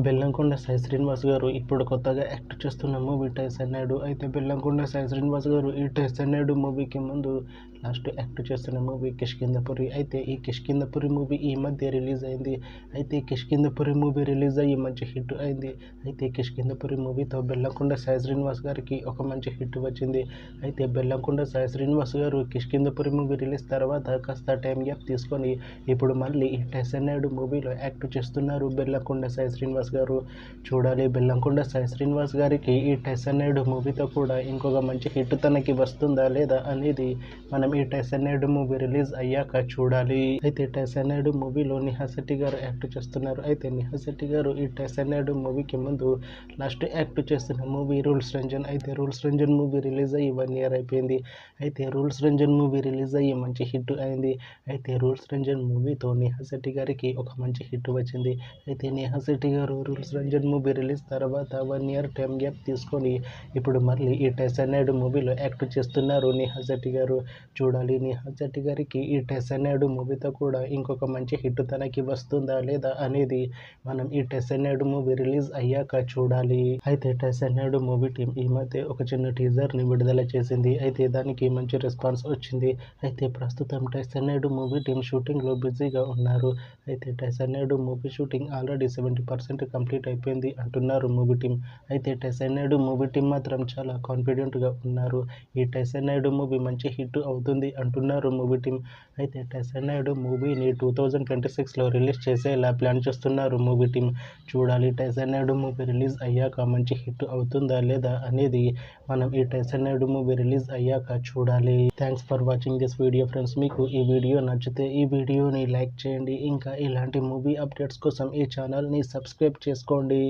బెల్లంకొండ సాయి శ్రీనివాస్ గారు ఇప్పుడు కొత్తగా యాక్ట్ చేస్తున్న మూవీ టైసన్ అయితే బెల్లంకొండ సాయి శ్రీనివాస్ గారు ఈ టైసన్ మూవీకి ముందు లాస్ట్ యాక్ట్ చేస్తున్న మూవీ కిష్కింధపురి. అయితే ఈ కిష్కింధపురి మూవీ ఈ మధ్య రిలీజ్ అయింది. అయితే కిష్కింధపురి మూవీ రిలీజ్ అయ్యి మంచి హిట్ అయింది. అయితే కిష్కింధపురి మూవీతో బెల్లంకొండ సాయి శ్రీనివాస్ గారికి ఒక మంచి హిట్ వచ్చింది. అయితే బెల్లంకొండ సాయి శ్రీనివాస్ గారు కిష్కింధపురి మూవీ రిలీజ్ తర్వాత కాస్త టైం గ్యాప్ తీసుకొని ఇప్పుడు మళ్ళీ ఈ టైసన్ మూవీలో యాక్ట్ చేస్తున్నారు బెల్లంకొండ సాయి శ్రీనివాస్ గారు. చూడాలి బెల్లంకొండ సాయి శ్రీనివాస్ గారికి ఈ టైసన్ మూవీతో కూడా ఇంకొక మంచి హిట్ తనకి వస్తుందా లేదా అనేది మనం ఈ టైసన్ మూవీ రిలీజ్ అయ్యాక చూడాలి. అయితే టైసన్ మూవీలో నిహా శెట్టి గారు యాక్ట్ చేస్తున్నారు. అయితే నిహా శెట్టి గారు ఈ టైసన్ మూవీకి ముందు లాస్ట్ యాక్ట్ చేస్తున్న మూవీ రూల్స్ రంజన్. అయితే రూల్స్ రంజన్ మూవీ రిలీజ్ అయ్యి 1 year అయిపోయింది. అయితే రూల్స్ రంజన్ మూవీ రిలీజ్ అయ్యి మంచి హిట్ అయింది. అయితే రూల్స్ రంజన్ మూవీతో నిహా శెట్టి గారికి ఒక మంచి హిట్ వచ్చింది. అయితే నిహా శెట్టి గారు రూల్స్ రంజన్ మూవీ రిలీజ్ తర్వాత 1 year టైం గ్యాప్ తీసుకొని ఇప్పుడు మళ్ళీ ఈ టైసన్ మూవీలో యాక్ట్ చేస్తున్నారు నిహా శెట్టి గారు. చూడాలి నిహా శెట్టి గారికి ఈ టైసన్ మూవీతో కూడా ఇంకొక మంచి హిట్ తనకి వస్తుందా లేదా అనేది మనం ఈ టైసన్ మూవీ రిలీజ్ అయ్యాక చూడాలి. అయితే టైసన్ మూవీ టీం ఈ మధ్య ఒక చిన్న టీజర్ని విడుదల చేసింది. అయితే దానికి మంచి రెస్పాన్స్ వచ్చింది. అయితే ప్రస్తుతం టైసన్ మూవీ టీం షూటింగ్లో బిజీగా ఉన్నారు. అయితే Tyson movie shooting already 70% complete అయిపోయింది అంటున్నారు మూవీ టీం. అయితే టైసన్ మూవీ టీం మాత్రం చాలా కాన్ఫిడెంట్గా ఉన్నారు. ఈ టైసన్ మూవీ మంచి హిట్ అవుతుంది అంటున్నారు మూవీ టీం. అయితే టైసన్ మూవీని 2026లో రిలీజ్ చేసేలా ప్లాన్ చేస్తున్నారు మూవీ టీం. చూడాలి టైసన్ మూవీ రిలీజ్ అయ్యాక మంచి హిట్ అవుతుందా లేదా అనేది మనం ఈ టైసన్ మూవీ రిలీజ్ అయ్యాక చూడాలి. Thanks for watching this video friends. మీకు ఈ వీడియో నచ్చితే ఈ వీడియోని లైక్ చేయండి. ఇంకా ఇలాంటి మూవీ అప్డేట్స్ కోసం ఈ ఛానల్ని సబ్స్క్రైబ్ చేసుకోండి.